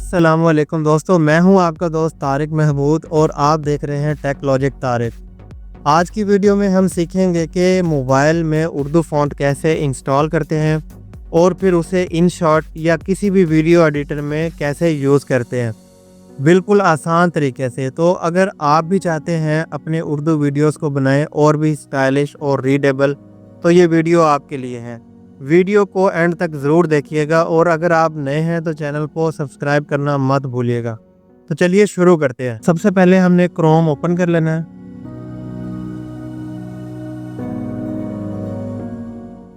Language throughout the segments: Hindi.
अस्सलामुअलैकुम दोस्तों, मैं हूं आपका दोस्त तारिक महमूद और आप देख रहे हैं टेक लॉजिक तारिक। आज की वीडियो में हम सीखेंगे कि मोबाइल में उर्दू फ़ॉन्ट कैसे इंस्टॉल करते हैं और फिर उसे InShot या किसी भी वीडियो एडिटर में कैसे यूज़ करते हैं, बिल्कुल आसान तरीके से। तो अगर आप भी चाहते हैं अपने उर्दू वीडियोस को बनाएं और भी स्टाइलिश और रीडेबल, तो ये वीडियो आपके लिए है। वीडियो को एंड तक ज़रूर देखिएगा और अगर आप नए हैं तो चैनल को सब्सक्राइब करना मत भूलिएगा। तो चलिए शुरू करते हैं। सबसे पहले हमने क्रोम ओपन कर लेना है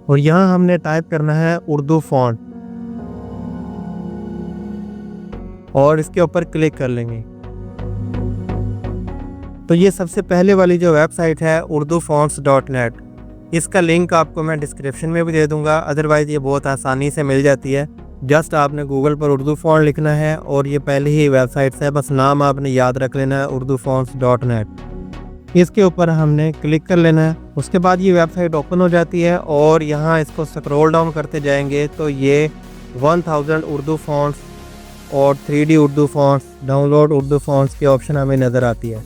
और यहाँ हमने टाइप करना है उर्दू फ़ॉन्ट और इसके ऊपर क्लिक कर लेंगे। तो ये सबसे पहले वाली जो वेबसाइट है urdufonts.net, इसका लिंक आपको मैं डिस्क्रिप्शन में भी दे दूंगा। अदरवाइज़ ये बहुत आसानी से मिल जाती है। जस्ट आपने गूगल पर उर्दू फ़ॉन्ट लिखना है और ये पहले ही वेबसाइट है, बस नाम आपने याद रख लेना है urdufonts.net। इसके ऊपर हमने क्लिक कर लेना है। उसके बाद ये वेबसाइट ओपन हो जाती है और यहाँ इसको स्क्रॉल डाउन करते जाएंगे तो ये 1000 उर्दू फ़ॉन्ट्स और 3D Urdu fonts, download Urdu fonts की ऑप्शन हमें नज़र आती है।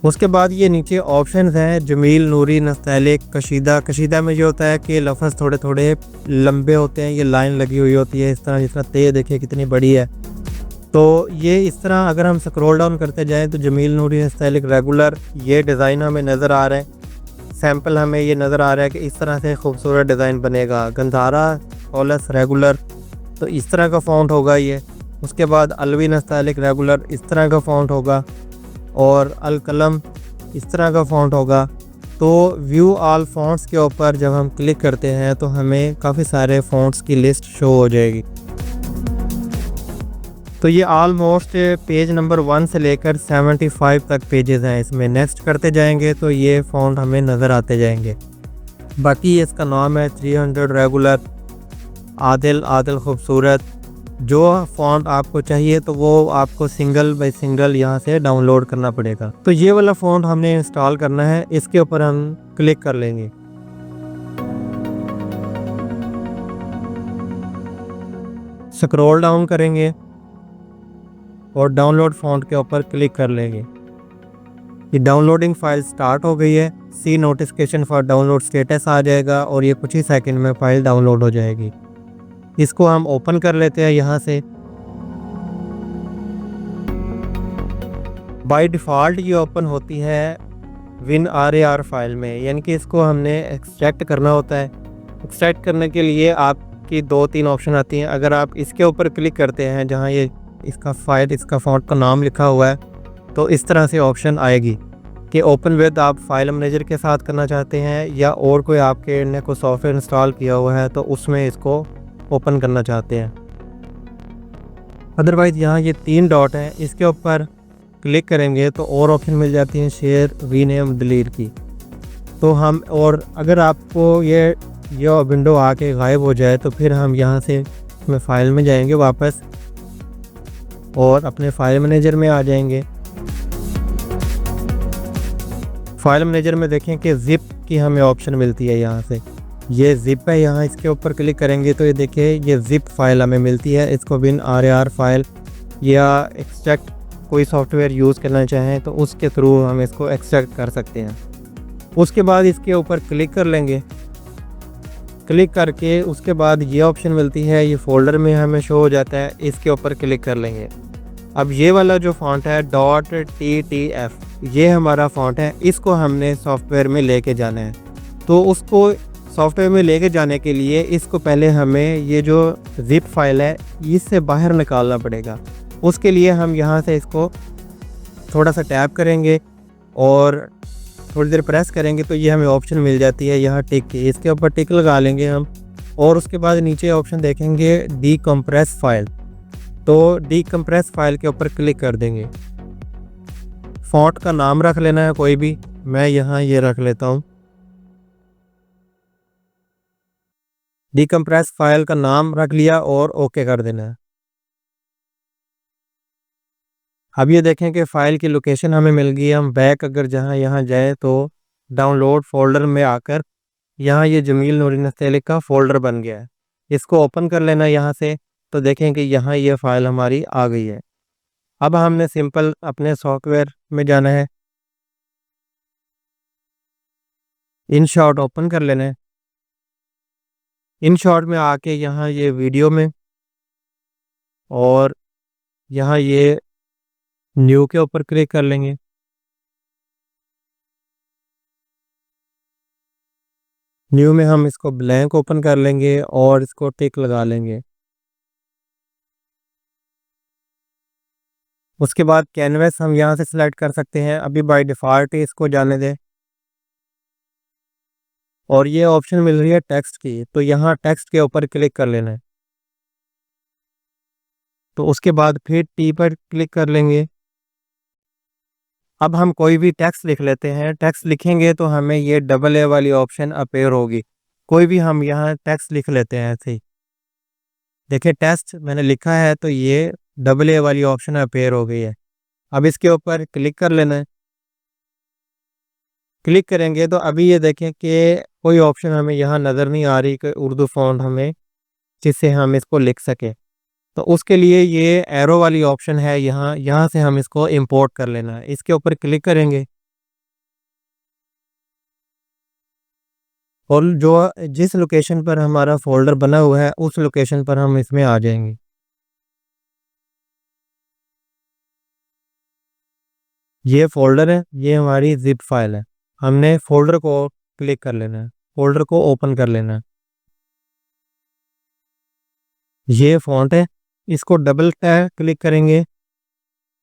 उसके बाद ये नीचे ऑप्शंस हैं जमील, नूरी, नस्तैलिक, कशीदा। कशीदा में ये होता है कि लफ्ज़ थोड़े थोड़े लंबे होते हैं, ये लाइन लगी हुई होती है इस तरह, जिस तरह ते देखिए कितनी बड़ी है। तो ये इस तरह अगर हम स्क्रॉल डाउन करते जाएं तो जमील, नूरी, नस्तैलिक, रेगुलर, ये डिज़ाइन हमें नज़र आ रहे हैं। सैम्पल हमें ये नज़र आ रहा है कि इस तरह से खूबसूरत डिज़ाइन बनेगा। गंधारा, ऑलस, रेगुलर, तो इस तरह का फ़ॉन्ट होगा ये। उसके बाद अलवी, नस्तैलिक, रेगुलर, इस तरह का फ़ॉन्ट होगा और अलकलम इस तरह का फ़ॉन्ट होगा। तो व्यू ऑल फ़ॉन्ट्स के ऊपर जब हम क्लिक करते हैं तो हमें काफ़ी सारे फ़ॉन्ट्स की लिस्ट शो हो जाएगी। तो ये ऑलमोस्ट पेज नंबर 1 से लेकर 75 तक पेजेस हैं इसमें। नेक्स्ट करते जाएंगे तो ये फ़ॉन्ट हमें नज़र आते जाएंगे। बाकी इसका नाम है 300 रेगुलर, आदिल, आदिल खूबसूरत। जो फ़ॉन्ट आपको चाहिए तो वो आपको सिंगल बाय सिंगल यहाँ से डाउनलोड करना पड़ेगा। तो ये वाला फ़ॉन्ट हमने इंस्टॉल करना है, इसके ऊपर हम क्लिक कर लेंगे। स्क्रॉल डाउन करेंगे और डाउनलोड फ़ॉन्ट के ऊपर क्लिक कर लेंगे। ये डाउनलोडिंग फ़ाइल स्टार्ट हो गई है। सी नोटिफिकेशन फॉर डाउनलोड स्टेटस आ जाएगा और ये कुछ ही सेकंड में फ़ाइल डाउनलोड हो जाएगी। इसको हम ओपन कर लेते हैं यहाँ से। बाय डिफ़ॉल्ट ये ओपन होती है WinRAR फाइल में, यानी कि इसको हमने एक्सट्रैक्ट करना होता है। एक्सट्रैक्ट करने के लिए आपकी 2-3 ऑप्शन आती हैं। अगर आप इसके ऊपर क्लिक करते हैं जहाँ ये इसका फ़ॉन्ट का नाम लिखा हुआ है, तो इस तरह से ऑप्शन आएगी कि ओपन विद आप फाइल मैनेजर के साथ करना चाहते हैं या और कोई आपके ने कोई सॉफ्टवेयर इंस्टॉल किया हुआ है तो उसमें इसको ओपन करना चाहते हैं। अदरवाइज़ यहाँ ये 3 डॉट हैं, इसके ऊपर क्लिक करेंगे तो और ऑप्शन मिल जाती हैं शेयर, रीनेम, डिलीट की। तो हम और अगर आपको ये विंडो आके गायब हो जाए तो फिर हम यहाँ से इसमें फ़ाइल में जाएंगे वापस और अपने फ़ाइल मैनेजर में आ जाएंगे। फ़ाइल मैनेजर में देखें कि ज़िप की हमें ऑप्शन मिलती है। यहाँ से ये ज़िप है, यहाँ इसके ऊपर क्लिक करेंगे तो ये देखिए ये ज़िप फाइल हमें मिलती है। इसको WinRAR फाइल या एक्सट्रैक्ट कोई सॉफ्टवेयर यूज़ करना चाहें तो उसके थ्रू हम इसको एक्सट्रैक्ट कर सकते हैं। उसके बाद इसके ऊपर क्लिक कर लेंगे। क्लिक करके उसके बाद ये ऑप्शन मिलती है, ये फ़ोल्डर में हमें शो हो जाता है, इसके ऊपर क्लिक कर लेंगे। अब ये वाला जो फ़ॉन्ट है .ttf, ये हमारा फ़ॉन्ट है, इसको हमने सॉफ्टवेयर में लेके जाना है। तो उसको सॉफ्टवेयर में लेके जाने के लिए इसको पहले हमें ये जो ज़िप फाइल है इससे बाहर निकालना पड़ेगा। उसके लिए हम यहाँ से इसको थोड़ा सा टैप करेंगे और थोड़ी देर प्रेस करेंगे तो ये हमें ऑप्शन मिल जाती है यहाँ टिक की। इसके ऊपर टिक लगा लेंगे हम और उसके बाद नीचे ऑप्शन देखेंगे डीकम्प्रेस फाइल। तो डीकम्प्रेस फाइल के ऊपर क्लिक कर देंगे। फ़ॉन्ट का नाम रख लेना है कोई भी, मैं यहाँ ये रख लेता हूँ। डीकम्प्रेस फाइल का नाम रख लिया और ओके कर देना है। अब ये देखें कि फ़ाइल की लोकेशन हमें मिल गई है। हम बैक अगर यहाँ जाएँ तो डाउनलोड फ़ोल्डर में आकर यहाँ ये जमील, नूरी, नस्तैलिक का फ़ोल्डर बन गया है। इसको ओपन कर लेना यहाँ से तो देखें कि यहाँ ये फाइल हमारी आ गई है। अब हमने सिंपल अपने सॉफ्टवेयर में जाना है, InShot ओपन कर लेना है। InShot में आके यहाँ ये वीडियो में और यहाँ ये न्यू के ऊपर क्लिक कर लेंगे। न्यू में हम इसको ब्लैंक ओपन कर लेंगे और इसको टिक लगा लेंगे। उसके बाद कैनवस हम यहाँ से सिलेक्ट कर सकते हैं, अभी बाय डिफ़ॉल्ट ही इसको जाने दें। और ये ऑप्शन मिल रही है टेक्स्ट की, तो यहाँ टेक्स्ट के ऊपर क्लिक कर लेना है। तो उसके बाद फिर टी पर क्लिक कर लेंगे। अब हम कोई भी टेक्स्ट लिख लेते हैं। टेक्स्ट लिखेंगे तो हमें ये डबल ए वाली ऑप्शन अपेयर होगी। कोई भी हम यहाँ टेक्स्ट लिख लेते हैं ऐसे ही। देखिए टेक्स्ट मैंने लिखा है तो ये डबल ए वाली ऑप्शन अपेयर हो गई है। अब इसके ऊपर क्लिक कर लेना है। क्लिक करेंगे तो अभी ये देखें कि कोई ऑप्शन हमें यहाँ नज़र नहीं आ रही कि उर्दू फ़ॉन्ट हमें जिससे हम इसको लिख सकें। तो उसके लिए ये एरो वाली ऑप्शन है, यहाँ यहाँ से हम इसको इंपोर्ट कर लेना है। इसके ऊपर क्लिक करेंगे और जो जिस लोकेशन पर हमारा फ़ोल्डर बना हुआ है उस लोकेशन पर हम इसमें आ जाएंगे। ये फ़ोल्डर है, ये हमारी ज़िप फाइल है। हमने फ़ोल्डर को क्लिक कर लेना है, फ़ोल्डर को ओपन कर लेना है। ये फ़ॉन्ट है, इसको डबल क्लिक करेंगे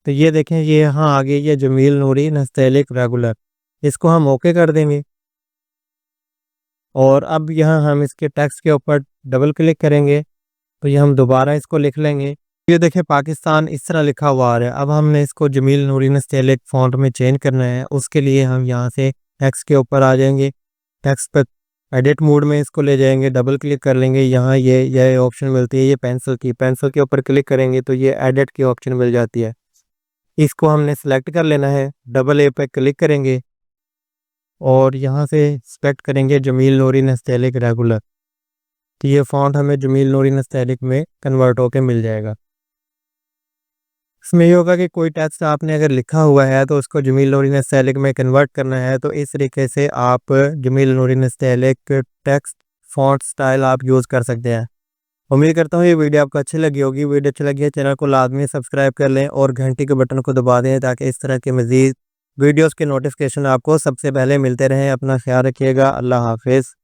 तो ये देखें ये यहाँ आ गई है जमील नूरी नस्तैलिक रेगुलर। इसको हम ओके कर देंगे और अब यहाँ हम इसके टेक्स्ट के ऊपर डबल क्लिक करेंगे तो ये हम दोबारा इसको लिख लेंगे। ये देखें पाकिस्तान इस तरह लिखा हुआ आ रहा है। अब हमने इसको जमील नूरी नस्तैलिक फ़ॉन्ट में चेंज करना है। उसके लिए हम यहाँ से टेक्स्ट के ऊपर आ जाएंगे, टेक्स्ट पर एडिट मोड में इसको ले जाएंगे, डबल क्लिक कर लेंगे। यहाँ ये ऑप्शन मिलती है ये पेंसिल के ऊपर क्लिक करेंगे तो ये एडिट की ऑप्शन मिल जाती है। इसको हमने सेलेक्ट कर लेना है, डबल ए पे क्लिक करेंगे और यहाँ से सेलेक्ट करेंगे जमील नूरी नस्तैलिक रेगुलर। तो ये फ़ॉन्ट हमें जमील नूरी नस्तैलिक में कन्वर्ट होकर मिल जाएगा। इसमें ये होगा कि कोई टेक्स्ट आपने अगर लिखा हुआ है तो उसको जमील नूरी नस्तैलिक में कन्वर्ट करना है, तो इस तरीके से आप जमील नूरी नस्तैलिक टेक्स्ट फ़ॉन्ट स्टाइल आप यूज़ कर सकते हैं। उम्मीद करता हूँ ये वीडियो आपको अच्छी लगी होगी। वीडियो अच्छी लगी है चैनल को लाजमी सब्सक्राइब कर लें और घंटी के बटन को दबा दें ताकि इस तरह के मज़ीद वीडियोस के नोटिफिकेशन आपको सबसे पहले मिलते रहें। अपना ख्याल रखिएगा। अल्लाह हाफिज़।